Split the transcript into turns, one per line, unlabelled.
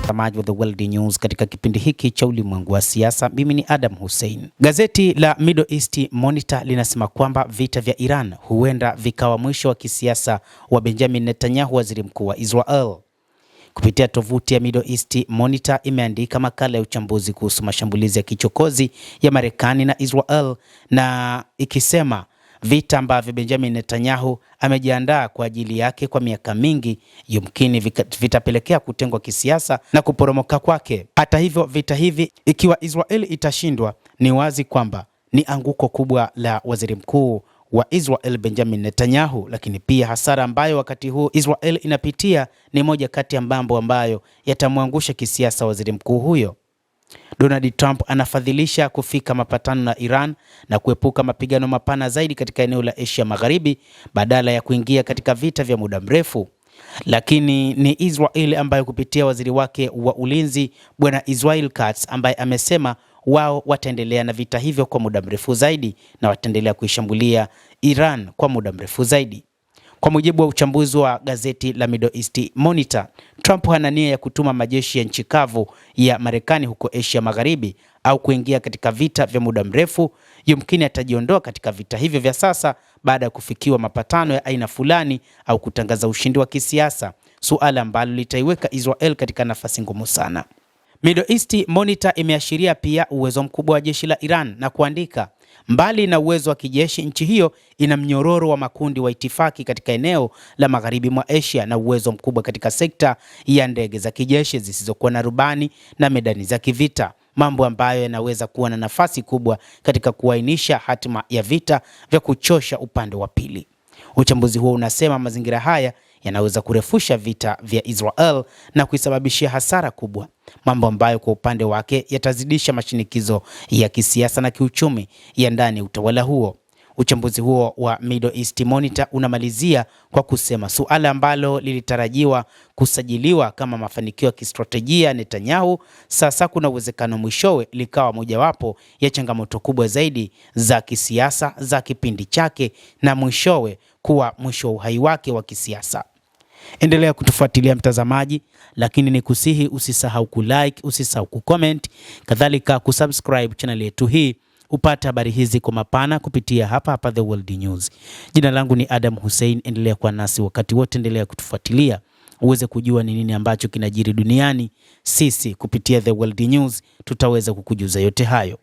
Mtazamaji wa The World News katika kipindi hiki cha ulimwengu wa siasa, mimi ni Adam Hussein. Gazeti la Middle East Monitor linasema kwamba vita vya Iran huenda vikawa mwisho wa kisiasa wa Benjamin Netanyahu, waziri mkuu wa Israel. Kupitia tovuti ya Middle East Monitor imeandika makala ya uchambuzi kuhusu mashambulizi ya kichokozi ya Marekani na Israel, na ikisema vita ambavyo Benjamin Netanyahu amejiandaa kwa ajili yake kwa miaka mingi yumkini vitapelekea kutengwa kisiasa na kuporomoka kwake. Hata hivyo, vita hivi ikiwa Israel itashindwa, ni wazi kwamba ni anguko kubwa la waziri mkuu wa Israel Benjamin Netanyahu, lakini pia hasara ambayo wakati huu Israel inapitia ni moja kati ya mambo ambayo yatamwangusha kisiasa waziri mkuu huyo. Donald Trump anafadhilisha kufika mapatano na Iran na kuepuka mapigano mapana zaidi katika eneo la Asia Magharibi badala ya kuingia katika vita vya muda mrefu. Lakini ni Israel ambayo kupitia waziri wake wa ulinzi Bwana Israel Katz ambaye amesema wao wataendelea na vita hivyo kwa muda mrefu zaidi na wataendelea kuishambulia Iran kwa muda mrefu zaidi. Kwa mujibu wa uchambuzi wa gazeti la Middle East Monitor, Trump hana nia ya kutuma majeshi ya nchi kavu ya Marekani huko Asia Magharibi au kuingia katika vita vya muda mrefu. Yumkini atajiondoa katika vita hivyo vya sasa baada ya kufikiwa mapatano ya aina fulani au kutangaza ushindi wa kisiasa, suala ambalo litaiweka Israel katika nafasi ngumu sana. Middle East Monitor imeashiria pia uwezo mkubwa wa jeshi la Iran na kuandika, mbali na uwezo wa kijeshi, nchi hiyo ina mnyororo wa makundi wa itifaki katika eneo la magharibi mwa Asia na uwezo mkubwa katika sekta ya ndege za kijeshi zisizokuwa na rubani na medani za kivita, mambo ambayo yanaweza kuwa na nafasi kubwa katika kuainisha hatima ya vita vya kuchosha upande wa pili. Uchambuzi huo unasema mazingira haya yanaweza kurefusha vita vya Israel na kuisababishia hasara kubwa, mambo ambayo kwa upande wake yatazidisha mashinikizo ya kisiasa na kiuchumi ya ndani utawala huo. Uchambuzi huo wa Middle East Monitor unamalizia kwa kusema suala ambalo lilitarajiwa kusajiliwa kama mafanikio ya kistratejia Netanyahu, sasa kuna uwezekano mwishowe likawa mojawapo ya changamoto kubwa zaidi za kisiasa za kipindi chake na mwishowe kuwa mwisho wa uhai wake wa kisiasa. Endelea kutufuatilia mtazamaji, lakini ni kusihi usisahau kulike, usisahau kucomment, kadhalika kusubscribe channel yetu hii upate habari hizi kwa mapana kupitia hapa The World News. Jina langu ni Adam Hussein, endelea kuwa nasi wakati wote, endelea kutufuatilia uweze kujua ni nini ambacho kinajiri duniani. Sisi kupitia The World News tutaweza kukujuza yote hayo.